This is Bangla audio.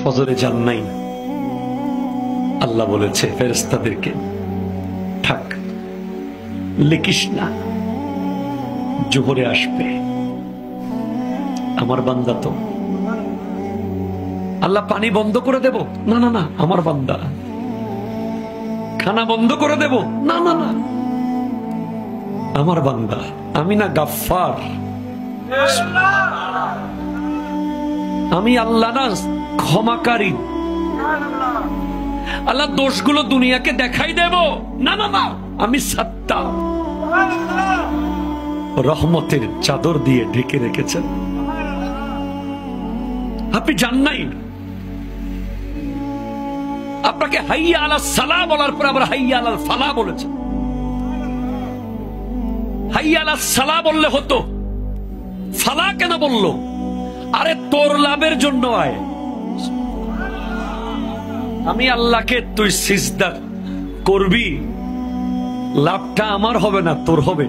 ফজরে যান নাই, আল্লাহ বলেছে ফেরেশতাদেরকে থাক, লিখিস না, জোহরে আসবে। আমার বান্দা তো, আল্লাহ পানি বন্ধ করে দেব, না না না, আমার বান্দা। খানা বন্ধ করে দেব, না না না, আমার বান্দা। আমি না গাফফার, আমি আল্লাহ না ক্ষমাকারী। আল্লাহ দোষগুলো দুনিয়াকে দেখাই দেব, না না না, আমি সাত্তার। রহমতের চাদর দিয়ে ঢেকে রেখেছেন। আপনি জান নাই, আপনাকে হাইয়া আলাস সালাহ বলার পর আবার হাইয়া আলাল ফালাহ বলেছেন। হাইয়া আলাস সালাহ বললে হতো, ফালাহ কেন বললো? আরে তোর লাভের জন্য আয়। আমি আল্লাহকে তুই সিজদা করবি, লাভটা আমার হবে না, তোর হবে।